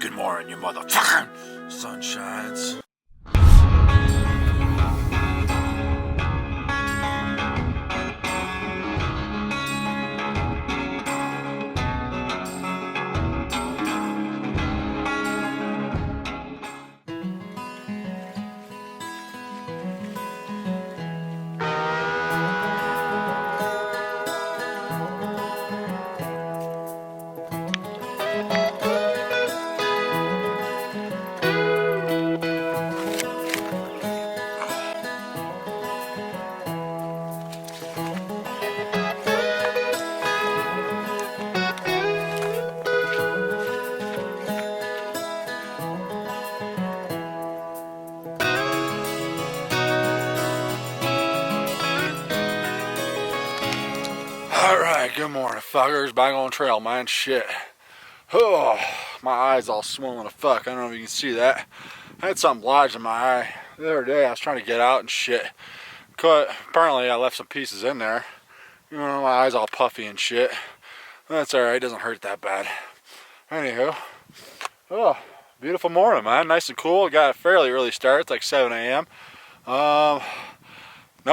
Good morning, you motherfucking sunshines. Alright, good morning, fuckers. Back on trail, man. Shit. Oh, my eye's all swollen to fuck. I don't know if you can see that. I had something lodged in my eye the other day. I was trying to get out and shit. Apparently, I left some pieces in there. You know, my eye's all puffy and shit. That's alright. It doesn't hurt that bad. Anywho. Oh, beautiful morning, man. Nice and cool. Got a fairly early start. It's like 7 a.m. No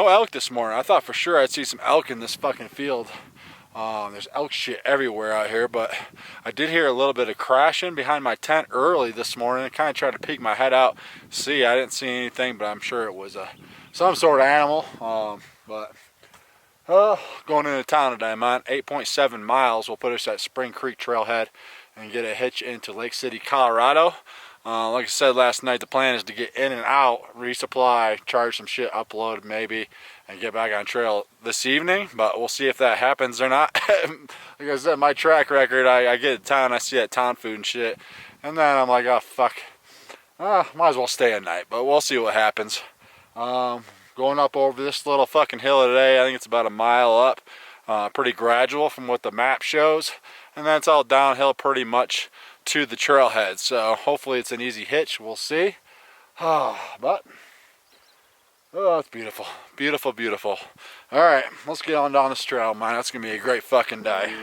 elk this morning. I thought for sure I'd see some elk in this fucking field. There's elk shit everywhere out here, but I did hear a little bit of crashing behind my tent early this morning. I kind of tried to peek my head out. See, I didn't see anything, but I'm sure it was some sort of animal. Going into town today, man. 8.7 miles will put us at Spring Creek Trailhead and get a hitch into Lake City, Colorado. Like I said last night, the plan is to get in and out, resupply, charge some shit, upload maybe, and get back on trail this evening. But we'll see if that happens or not. Like I said, my track record, I get to town, I see that town food and shit, and then I'm like, oh fuck, might as well stay at night. But we'll see what happens. Going up over this little fucking hill today, I think it's about a mile up. Pretty gradual from what the map shows, and then it's all downhill pretty much to the trailhead, so hopefully it's an easy hitch. We'll see. But it's beautiful, beautiful, beautiful. All right, let's get on down this trail, man. That's gonna be a great fucking day.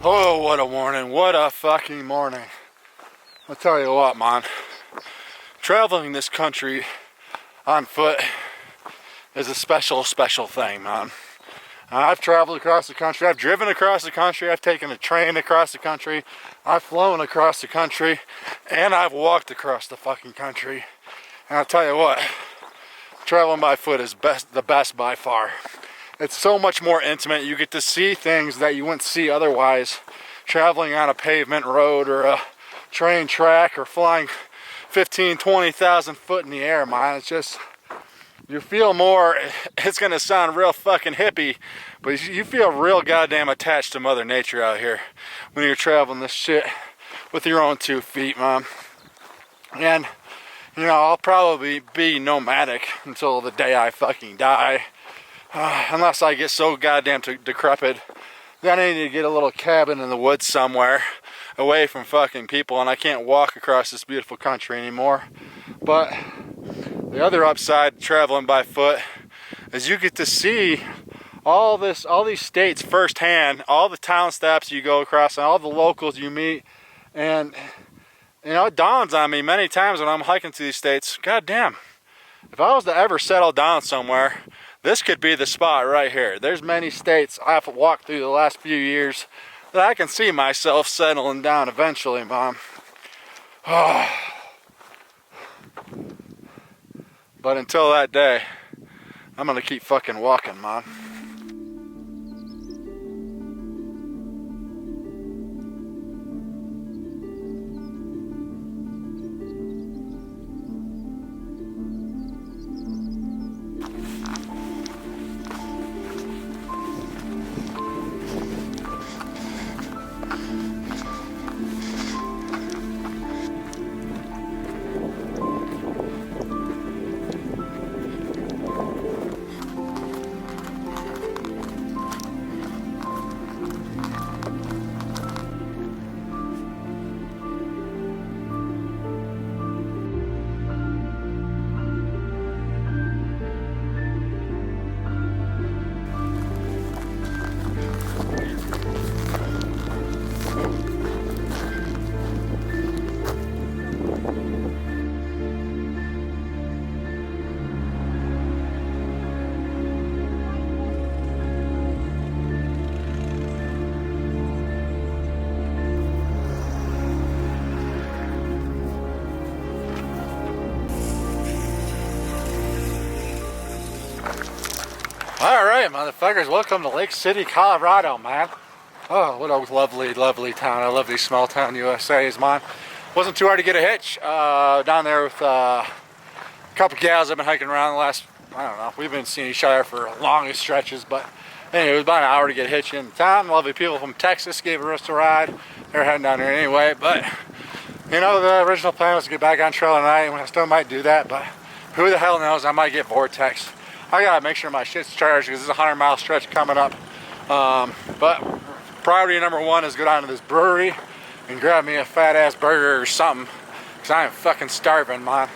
Oh, what a morning. What a fucking morning. I'll tell you what, man. Traveling this country on foot is a special, special thing, man. I've traveled across the country. I've driven across the country. I've taken a train across the country. I've flown across the country. And I've walked across the fucking country. And I'll tell you what, traveling by foot is the best by far. It's so much more intimate. You get to see things that you wouldn't see otherwise traveling on a pavement road or a train track or flying 15, 20,000 foot in the air, man. It's just, you feel more, it's gonna sound real fucking hippie, but you feel real goddamn attached to Mother Nature out here when you're traveling this shit with your own 2 feet, man. And, you know, I'll probably be nomadic until the day I fucking die. Unless I get so goddamn decrepit, then I need to get a little cabin in the woods somewhere away from fucking people, and I can't walk across this beautiful country anymore. But the other upside traveling by foot is you get to see all these states firsthand, all the town stops you go across and all the locals you meet, and You know, it dawns on me many times when I'm hiking through these states, god damn, if I was to ever settle down somewhere, this could be the spot right here. There's many states I've walked through the last few years that I can see myself settling down eventually, Mom. But until that day, I'm gonna keep fucking walking, Mom. Alright, motherfuckers, welcome to Lake City, Colorado, man. Oh, what a lovely, lovely town. I love these small town USAs, man. Wasn't too hard to get a hitch down there with a couple gals I've been hiking around the last, I don't know, we've been seeing each other for longest stretches, but anyway, it was about an hour to get a hitch in town. Lovely people from Texas gave us a ride. They're heading down there anyway, but you know, the original plan was to get back on trail tonight, and I still might do that, but who the hell knows, I might get vortex. I gotta make sure my shit's charged because this is a 100-mile stretch coming up. But priority number one is go down to this brewery and grab me a fat ass burger or something because I am fucking starving, man.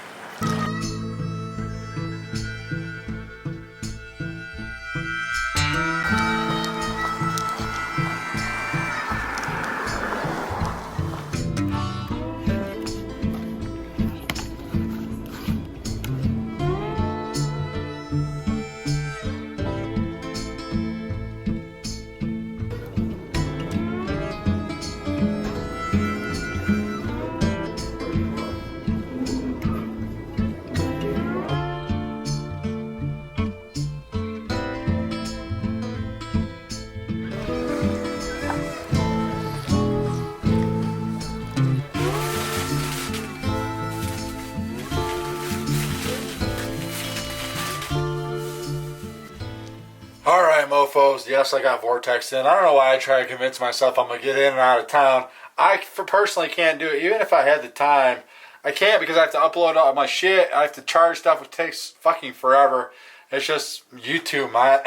Alright, mofos, yes, I got vortex in. I don't know why I try to convince myself I'm going to get in and out of town. I personally can't do it. Even if I had the time, I can't because I have to upload all my shit. I have to charge stuff, which takes fucking forever. It's just YouTube, man.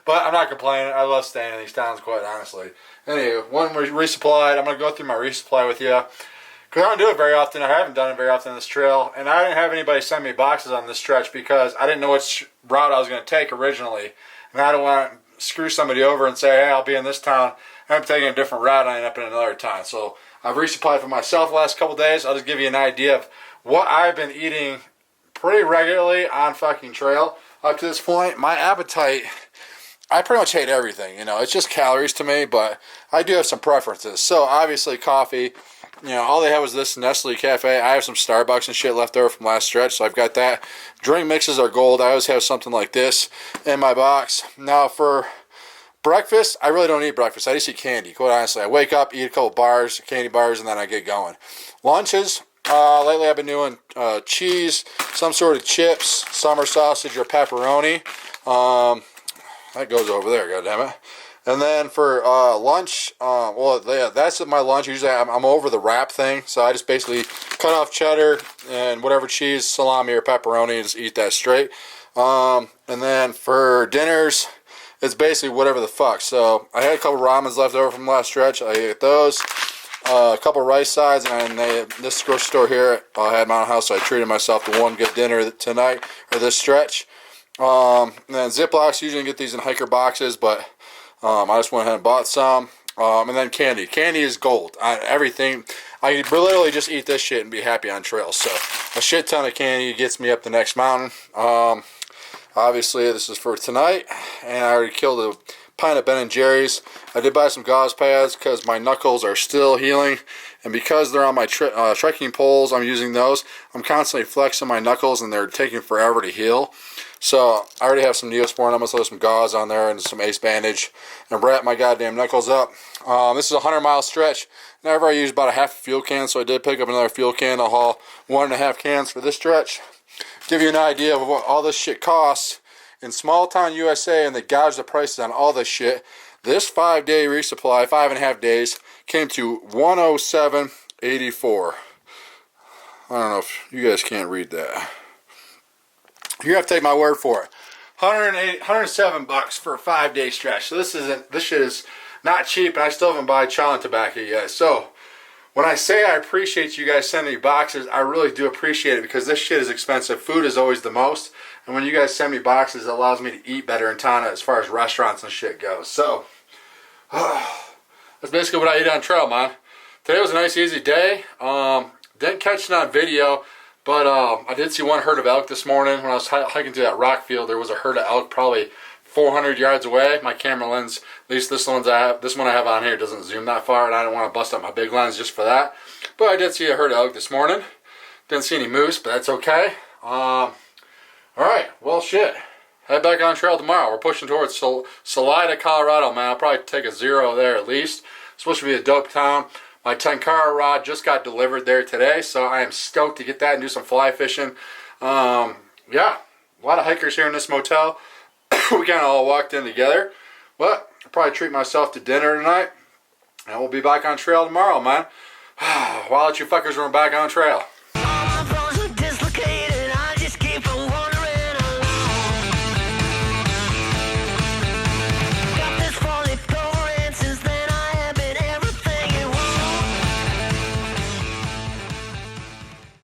But I'm not complaining. I love staying in these towns, quite honestly. Anyway, when we're resupplied, I'm going to go through my resupply with you. Because I don't do it very often. I haven't done it very often on this trail. And I didn't have anybody send me boxes on this stretch because I didn't know which route I was going to take originally. And I don't want to screw somebody over and say, hey, I'll be in this town. And I'm taking a different route and I end up in another town. So I've resupplied for myself the last couple days. I'll just give you an idea of what I've been eating pretty regularly on fucking trail up to this point. My appetite, I pretty much hate everything. You know, it's just calories to me, but I do have some preferences. So obviously coffee. You know, all they had was this Nestle Cafe. I have some Starbucks and shit left over from last stretch, so I've got that. Drink mixes are gold. I always have something like this in my box. Now, for breakfast, I really don't eat breakfast. I just eat candy, quite honestly. I wake up, eat a couple bars, candy bars, and then I get going. Lunches, lately I've been doing cheese, some sort of chips, summer sausage, or pepperoni. That goes over there, goddammit. And then for lunch, well, yeah, that's my lunch. Usually I'm over the wrap thing, so I just basically cut off cheddar and whatever cheese, salami or pepperoni, and just eat that straight. And then for dinners, it's basically whatever the fuck. So I had a couple ramens left over from last stretch. I ate those. A couple rice sides, and this grocery store here had my own house, so I treated myself to one good dinner tonight, or this stretch. And then Ziplocs, usually get these in hiker boxes, but I just went ahead and bought some. And then candy. Candy is gold. Everything. I could literally just eat this shit and be happy on trails. So a shit ton of candy gets me up the next mountain. Obviously this is for tonight, and I already killed a pint of Ben & Jerry's. I did buy some gauze pads because my knuckles are still healing, and because they're on my trekking poles, I'm using those. I'm constantly flexing my knuckles and they're taking forever to heal. So I already have some Neosporin. I'm going to throw some gauze on there and some ace bandage and wrap my goddamn knuckles up. This is a 100-mile stretch. Whenever I use about a half a fuel can, so I did pick up another fuel can. I'll haul 1.5 cans for this stretch. Give you an idea of what all this shit costs in small town USA, and they gouge the prices on all this shit. This 5-day resupply, 5.5 days, came to $107.84. I don't know if you guys can't read that. You have to take my word for it. $107 for a 5-day stretch. So this shit is not cheap, and I still haven't bought challenge tobacco yet. So when I say I appreciate you guys sending me boxes, I really do appreciate it, because this shit is expensive. Food is always the most, and when you guys send me boxes, it allows me to eat better in town as far as restaurants and shit goes. So that's basically what I eat on trail, man. Today was a nice easy day. Didn't catch it on video, but I did see one herd of elk this morning. When I was hiking through that rock field, there was a herd of elk probably 400 yards away. My camera lens, at least this one I have on here, doesn't zoom that far, and I don't want to bust up my big lens just for that. But I did see a herd of elk this morning. Didn't see any moose, but that's okay. Alright, well shit. Head back on trail tomorrow. We're pushing towards Salida, Colorado, man. I'll probably take a 0 there at least. It's supposed to be a dope town. My Tenkara rod just got delivered there today, so I am stoked to get that and do some fly fishing. Yeah, a lot of hikers here in this motel. We kind of all walked in together. But I'll probably treat myself to dinner tonight, and we'll be back on trail tomorrow, man. Why don't you fuckers run back on trail?